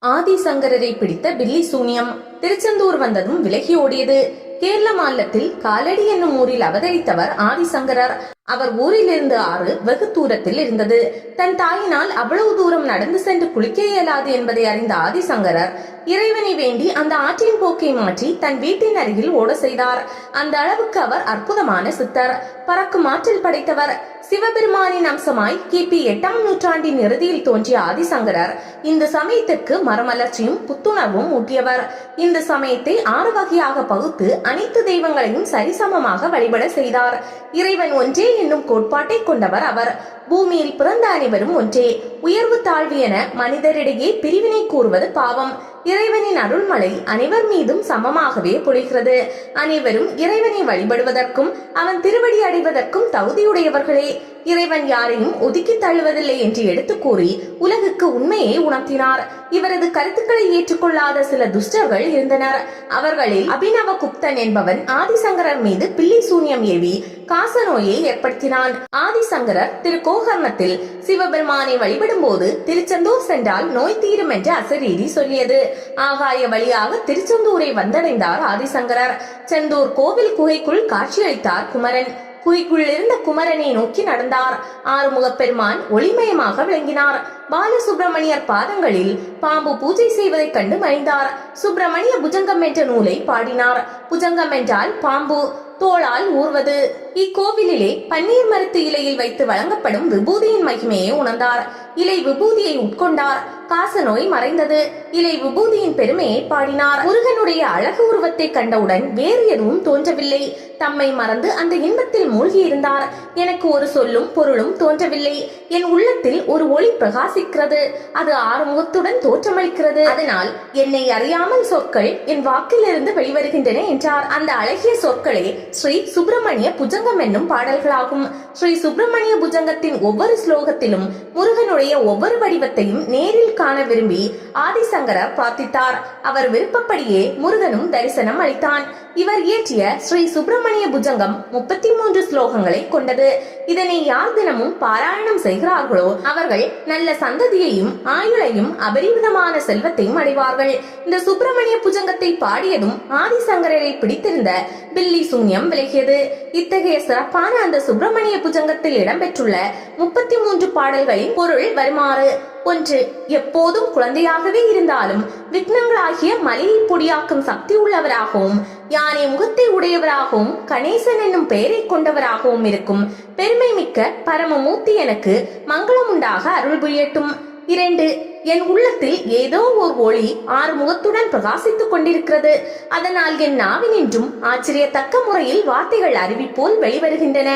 ஆதிசங்கரரை பிடித்த பில்லி சூனியம் திருச்செந்தூர் வந்ததும் விலகி ஓடியது. கேரள மாநிலத்தில் காலடி என்னும் ஊரில் அவதரித்தவர் ஆதிசங்கரர். அவர் ஊரிலிருந்து ஆறு வெகு தூரத்தில் இருந்தது. தன் தாயினால் அவ்வளவு தூரம் நடந்து சென்று குளிக்க இயலாது என்பதை அறிந்த ஆதிசங்கரர் இறைவனை வேண்டி அந்த ஆற்றின் போக்கை மாற்றி தன் வீட்டின் அருகில் ஓட செய்தார். அந்த அளவுக்கு அவர் அற்புதமான சித்தர், பறக்கும் ஆற்றல் படைத்தவர். சிவபெருமானின் அம்சமாய் கிபி 8ஆம் நூற்றாண்டின் இறுதியில் தோன்றிய ஆதிசங்கரர் இந்த சமயத்திற்கு மரமலர்ச்சியும் புத்துணர்வும் ஊட்டியவர். இந்த சமயத்தை 6 வகையாக பகுத்து அனைத்து தெய்வங்களையும் சரிசமமாக வழிபட செய்தார். இறைவன் ஒன்றே என்னும் கோட்பாட்டை கொண்டவர் அவர். பூமியில் பிறந்த அனைவரும் ஒன்றே, உயர்வு தாழ்வு என மனிதரிடையே பிரிவினை கூறுவது பாவம். இறைவனின் அருள்மழை அனைவர் மீதும் சமமாகவே பொழிகிறது. அனைவரும் இறைவனை வழிபடுவதற்கும் அவன் திருவடி அடைவதற்கும் தகுதியுடையவர்களே. இறைவன் யாரையும் ஒதுக்கி தள்ளுவதில்லை என்று எடுத்து கூறி உலகுக்கு உண்மையை உணர்த்தினார். இவரது கருத்துக்களை ஏற்றுக்கொள்ளாத சில துஷ்டர்கள் இருந்தனர். அவர்களில் அபினவ குப்தன் என்பவன் ஆதிசங்கரர் மீது பில்லி சூனியம் ஏவி காச நோயை ஏற்படுத்தினான். ஆதிசங்கரர் திரு கோகர்ணத்தில் சிவபெருமானை வழிபடும் போது திருச்செந்தூர் சென்றால் நோய் தீரும் என்று அசரீரி சொல்லியது. ஆகாய வழியாக திருச்செந்தூரை வந்தடைந்தார் ஆதிசங்கரர். செந்தூர் கோவில் குகைக்குள் காட்சியளித்தார் குமரன். குகைக்குள் இருந்த குமரனை நோக்கி நடந்தார். ஆறுமுகப் பெருமான் ஒளிமயமாக விளங்கினார். பாலசுப்பிரமணியர் பாதங்களில் பாம்பு பூஜை செய்வதைக் கண்டு மறைந்தார். சுப்பிரமணிய புஜங்கம் என்ற நூலை பாடினார். புஜங்கம் என்றால் பாம்பு, தோளால் ஊர்வது. இக்கோவிலிலே பன்னீர் மரத்து இலையில் வைத்து வழங்கப்படும் விபூதியின் மகிமையை உணர்ந்தார். இலை விபூதியை உட்கொண்டார். காச நோய் மறைந்தது. இலை விபூதியின் பெருமையை பாடினார். முருகனுடைய அழகு உருவத்தை கண்டவுடன் வேறு எதுவும் தோன்றவில்லை. தம்மை மறந்து அந்த இன்பத்தில் மூழ்கி இருந்தார். எனக்கு ஒரு சொல்லும் பொருளும் தோன்றவில்லை. என் உள்ளத்தில் ஒரு ஒளி பிரகாசிக்கிறது. அது ஆறுமுகத்துடன் தோற்றமளிக்கிறது. அதனால் என்னை அறியாமல் சொற்கள் என் வாக்கிலிருந்து வெளிவருகின்றன என்றார். அந்த அழகிய சொற்களே ஸ்ரீ சுப்பிரமணிய புஜங்கம் என்னும் பாடல்களாகும். ஸ்ரீ சுப்பிரமணிய புஜங்கத்தின் ஒவ்வொரு ஸ்லோகத்திலும் முருகனுடைய ஒவ்வொரு வடிவத்தையும் நேரில் காண விரும்பி ஆதிசங்கரர் பிரார்த்தித்தார். அவர் விருப்பப்படியே முருகனும் தரிசனம் அளித்தான். இவர் இயற்றிய ஸ்ரீ சுப்பிரமணிய புஜங்கம் 33 ஸ்லோகங்களை கொண்டது. இதனை யார் தினமும் பாராயணம் செய்கிறார்களோ அவர்கள் நல்ல சந்ததியையும் ஆயுளையும் அபரிமிதமான செல்வத்தையும் அடைவார்கள். இந்த சுப்பிரமணிய புஜங்கத்தை பாடியதும் ஆதிசங்கரரை பிடித்திருந்த பில்லி சூன்யம் விலகியது. இத்தகைய சிறப்பான அந்த சுப்பிரமணிய புஜங்கத்தில் இடம்பெற்றுள்ள 33 பாடல்களின் பொருள் வருமாறு: 1. எப்போதும் குழந்தையாகவே இருந்தாலும் விக்னங்களாகிய மலையை பொடியாக்கும் சக்தி உள்ளவராகவும் யானை முகத்தை உடையவராகவும் கணேசன் என்னும் பெயரை கொண்டவராகவும் இருக்கும் பெருமை மிக்க பரமமூர்த்தி எனக்கு மங்களம் உண்டாக அருள் புரியட்டும். 2. என் உள்ளத்தில் ஏதோ ஒரு ஒளி ஆறுமுகத்துடன் பிரகாசித்துக் கொண்டிருக்கிறது. அதனால் என் நாவினின்றும் ஆச்சரியத்தக்க முறையில் வார்த்தைகள் அறிவிப்போல் வெளிவருகின்றன.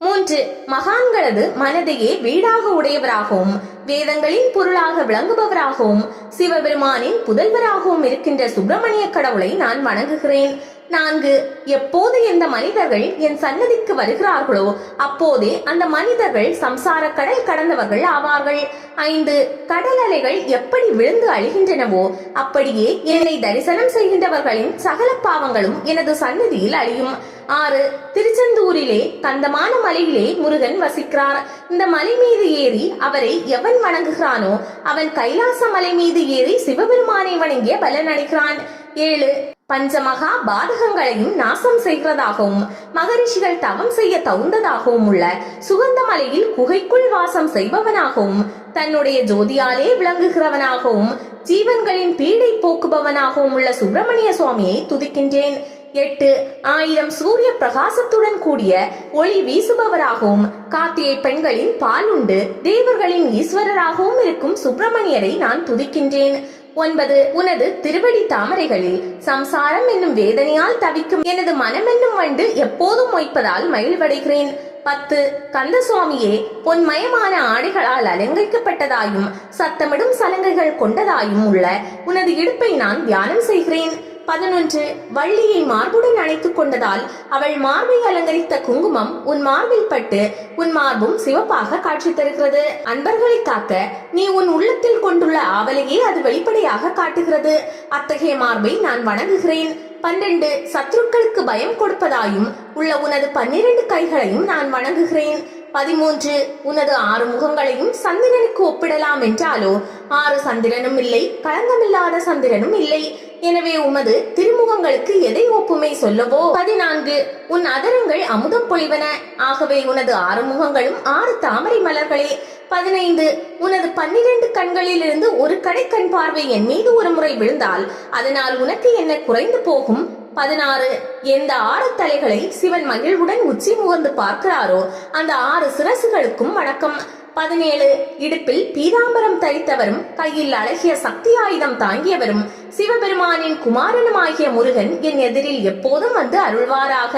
3. மகான்களது மனதையே வீடாக உடையவராகவும் வேதங்களின் பொருளாக விளங்குபவராகவும் சிவபெருமானின் புதல்வராகவும் இருக்கின்ற சுப்பிரமணிய கடவுளை நான் வணங்குகிறேன். 4. எப்போது எந்த மனிதர்கள் என் சன்னதிக்கு வருகிறார்களோ அப்போதே அந்த மனிதர்கள் சம்சார கடல் கடந்தவர்கள் ஆவார்கள். 5. கடல் அலைகள் எப்படி விழுந்து அழிகின்றனவோ அப்படியே என்னை தரிசனம் செய்கின்றவர்களின் சகல பாவங்களும் எனது சன்னதியில் அழியும். 6. திருச்செந்தூரிலே கந்தமான மலையிலே முருகன் வசிக்கிறார். இந்த மலை மீது ஏறி அவரை எவன் வணங்குகிறானோ அவன் கைலாச மலை மீது ஏறி சிவபெருமானை வணங்கிய பலன் அடைகிறான். 7. பஞ்சமகா பாதகங்களையும் நாசம் செய்கிறதாகவும் மகரிஷிகள் தவம் செய்ய தகுந்ததாகவும் உள்ள சுகந்த மலையில் குகைக்குள் வாசம் செய்பவனாகவும் தன்னுடைய ஜோதியாலே விளங்குகிறவனாகவும் ஜீவன்களின் பீடை போக்குபவனாகவும் உள்ள சுப்பிரமணிய சுவாமியை துதிக்கின்றேன். 8. 1000 சூரிய பிரகாசத்துடன் கூடிய ஒளி வீசுபவராகவும் கார்த்திகை பெண்களின் பாலுண்டு தேவர்களின் ஈஸ்வரராகவும் இருக்கும் சுப்பிரமணியரை நான் துதிக்கின்றேன். 9. உனது திருவடி தாமரைகளில் சம்சாரம் என்னும் வேதனையால் தவிக்கும் எனது மனம் என்னும் வண்டு எப்போதும் மொய்ப்பதால் மகிழ்வடைகிறேன். 10. கந்த சுவாமியே, பொன்மயமான ஆடைகளால் அலங்கரிக்கப்பட்டதாயும் சத்தமிடும் சலங்கைகள் கொண்டதாயும் உள்ள உனது இடுப்பை நான் தியானம் செய்கிறேன். 11. வள்ளியை மார்புடன் அணைத்துக் கொண்டதால் அவள் மார்பை அலங்கரித்த குங்குமம் உன் மார்பில் பட்டு உன் மார்பும் சிவப்பாக காட்சி தருகிறது. அன்பர்களை காக்க நீ உன் உள்ளத்தில் கொண்டுள்ள ஆவலையே அது வெளிப்படையாக காட்டுகிறது. அத்தகைய மார்பை நான் வணங்குகிறேன். 12. சத்ருக்களுக்கு பயம் கொடுப்பதாயும் உள்ள உனது 12 கைகளையும் நான் வணங்குகிறேன். 13 உனது 6 முகங்களையும் சந்திரனுக்கு ஒப்பிடலாம் என்றாலோ 6 சந்திரனும் இல்லை, களங்கமில்லாத சந்திரனும் இல்லை. எனவே உமது திருமுகங்களுக்கு எதை ஒப்புமை சொல்லவோ? 14 உன் அதரங்கள் அமுதம் பொழிவன, ஆகவே உனது 6 முகங்களும் 6 தாமரை மலர்களே. 15 உனது 12 கண்களில் இருந்து ஒரு கடை கண் பார்வை என் மீது ஒரு முறை விழுந்தால் அதனால் உனக்கு என்ன குறைந்து போகும்? 16 எந்த 6 தலைகளை சிவன் மகிழ்வுடன் உச்சி முகர்ந்து பார்க்கிறாரோ அந்த 6 சிரசுகளுக்கும் வணக்கம். 17 இடுப்பில் பீதாம்பரம் தரித்தவரும் கையில் அழகிய சக்தி ஆயுதம் தாங்கியவரும் சிவபெருமானின் குமாரனுமாகிய முருகன் என் எதிரில் எப்போதும் வந்து அருள்வாராக.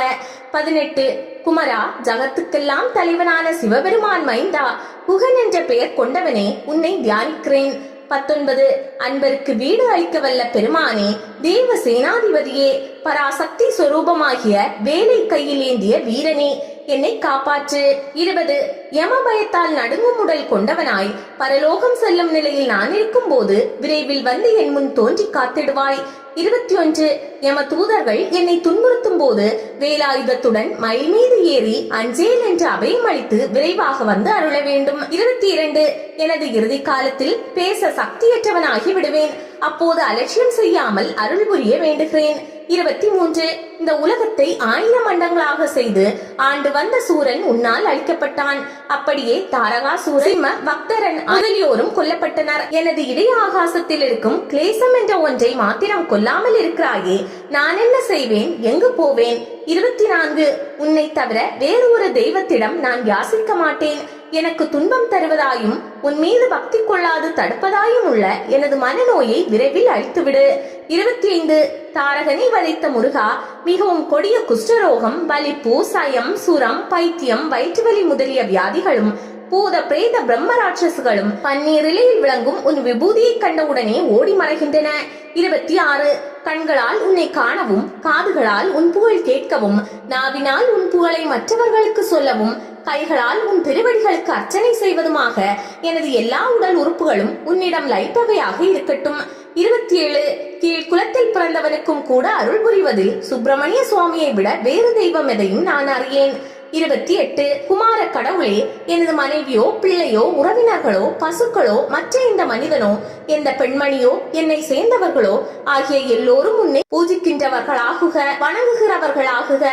18 குமரா, ஜகத்துக்கெல்லாம் தலைவனான சிவபெருமான் மைந்தா, குகன் என்ற பெயர் கொண்டவனே, உன்னை தியானிக்கிறேன். 19 அன்பருக்கு வீடு அளிக்க வல்ல பெருமானே, தேவ சேனாதிபதியே, பராசக்தி சொரூபமாகிய வேலை கையில் ஏந்திய வீரனே, என்னை காப்பாற்று. 20 யம பயத்தால் நடுங்கும் உடல் கொண்டவனாய் பரலோகம் செல்லும் நிலையில் நான் இருக்கும் போது விரைவில் வந்து என் முன் தோன்றி காத்திடுவாய். 21 யம தூதர்கள் என்னை துன்புறுத்தும் போது வேலாயுதத்துடன் மயில் மீது ஏறி அஞ்சேல் என்று அபயம் அளித்து விரைவாக வந்து அருள வேண்டும். 22 எனது இறுதி காலத்தில் பேச சக்தியற்றவனாகி விடுவேன், அப்போது அலட்சியம் செய்யாமல் அருள் புரிய வேண்டுகிறேன். 23 இந்த உலகத்தை 1000 மண்டங்களாக செய்து ஆண்டு வந்த சூரன் உன்னால் அழிக்கப்பட்டான். அப்படியே தாரகாசூரன், சிம்ம பக்தரன் முதலியோரும் கொல்லப்பட்டனர். எனது இதய ஆகாசத்தில் இருக்கும் கிளேசம் என்ற ஒன்றை மாத்திரம் கொல்லாமல் இருக்கிறாயே, நான் என்ன செய்வேன்? எங்கு போவேன்? 24 உன்னை தவிர வேறு ஒரு தெய்வத்திடம் நான் யாசிக்க மாட்டேன். எனக்கு துன்பம் தருவதாயும் உன் மீது பக்தி கொள்ளாது தடுப்பதாயும் உள்ள எனது மனநோயை விரைவில் அழித்துவிடு. 25 தாரகனை வதைத்த முருகா, மிகவும் கொடிய குஷ்டரோகம், வலிப்பு, சயம், சுரம், பைத்தியம், வயிற்றுவலி முதலிய வியாதிகளும் பூத பிரேத பிரம்ம ராட்சசுகளும் பன்னீரிலையில் விளங்கும் உன் விபூதியை கண்டவுடனே ஓடி மறைகின்றன. 26 கண்களால் உன்னை காணவும், காதுகளால் உன் புகழ் கேட்கவும், நாவினால் உன் புகழை மற்றவர்களுக்கு சொல்லவும், கைகளால் உன் திருவடிகளுக்கு அர்ச்சனை செய்வதுமாக எனது எல்லா உடல் உறுப்புகளும் உன்னிடம் லயிப்பவையாக இருக்கட்டும். 27 கீழ் குலத்தில் பிறந்தவனுக்கும் கூட அருள் புரிவதில் சுப்பிரமணிய சுவாமியை விட வேறு தெய்வம் எதையும் நான் அறியேன். 28 குமார கடவுளே, எனது மனைவியோ பிள்ளையோ உறவினர்களோ பசுக்களோ மற்ற இந்த மனிதனோ எந்த பெண்மணியோ என்னை சேர்ந்தவர்களோ ஆகிய எல்லோரும் உன்னை பூஜிக்கின்றவர்களாகுக, வணங்குகிறவர்களாகுக,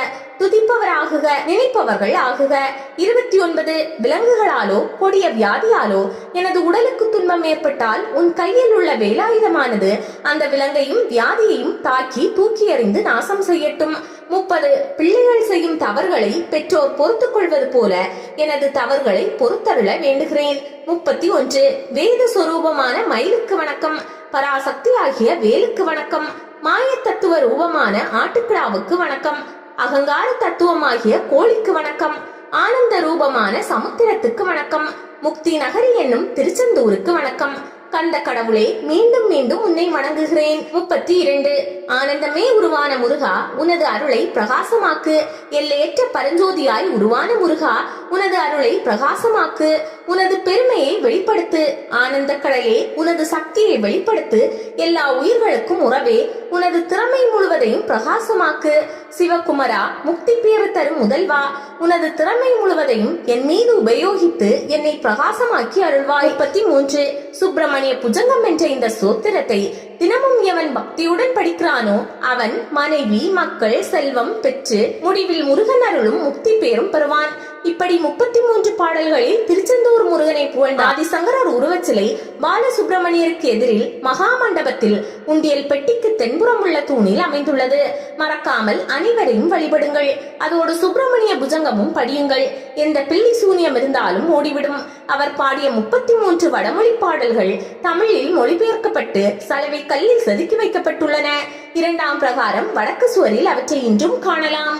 துதிப்பவராகுக, நினைப்பவர்கள் ஆகுக. 29 விலங்குகளாலோ கொடிய வியாதியாலோ எனது உடலுக்கு துன்பம் ஏற்பட்டால் உன் கையில் உள்ள வேலாயுதமானது அந்த விலங்கையும் வியாதியையும் தாக்கி தூக்கி எறிந்து நாசம் செய்யட்டும். 30 பிள்ளைகள் செய்யும் தவறுகளை பெற்றோர் பொறுத்துக் கொள்வது போல எனது தவறுகளை பொறுத்தருள வேண்டுகிறேன். 31 வேத சொரூபமான மயிலுக்கு வணக்கம், பராசக்தி ஆகிய வேலுக்கு வணக்கம், மாய தத்துவ ரூபமான ஆட்டுக்கிடாவுக்கு வணக்கம், அகங்கார தத்துவமாகிய கோழிக்கு வணக்கம், ஆனந்த ரூபமான சமுத்திரத்துக்கு வணக்கம், முக்தி நகரி என்னும் திருச்செந்தூருக்கு வணக்கம். கந்த கடவுளே, மீண்டும் மீண்டும் உன்னை வணங்குகிறேன். 32 ஆனந்தமே உருவான முருகா, உனது அருளை பிரகாசமாக்கு. எல்லையற்ற பரஞ்சோதியாய் உருவான முருகா, உனது அருளை பிரகாசமாக்கு. உனது பெருமையை வெளிப்படுத்து. ஆனந்த கடலே, உனது சக்தியை வெளிப்படுத்து. எல்லா உயிர்களுக்கும் உறவே, உனது திறமை முழுவதையும் பிரகாசமாக்கு. சிவகுமரா, முக்தி பேறு தரும் முதல்வா, உனது திறமை முழுவதையும் என் மீது உபயோகித்து என்னை பிரகாசமாக்கி அருள்வாய். 33 சுப்பிரமணிய புஜங்கம் என்ற இந்த சோத்திரத்தை தினமும் எவன் பக்தியுடன் படிக்கிறானோ அவன் மனைவி, மக்கள், செல்வம் பெற்று முடிவில் முருகன் அருளும் முக்தி பேரும் பெறுவான். இப்படி 33 பாடல்களில் திருச்செந்தூர் முருகனை புகழ்ந்த ஆதிசங்கரர் உருவச்சிலை பாலசுப்பிரமணியருக்கு எதிரில் மகா மண்டபத்தில் உண்டியல் பெட்டிக்கு தென்புறம் உள்ள தூணில் அமைந்துள்ளது. மறக்காமல் அனைவரையும் வழிபடுங்கள். அதோடு சுப்பிரமணிய புஜங்கமும் படியுங்கள். எந்த பில்லி சூனியம் இருந்தாலும் ஓடிவிடும். அவர் பாடிய 33 வடமொழி பாடல்கள் தமிழில் மொழிபெயர்க்கப்பட்டு சலவை கல்லில் செதுக்கி வைக்கப்பட்டுள்ளன. 2ஆம் பிரகாரம் வடக்கு சுவரில் அவற்றை இன்றும் காணலாம்.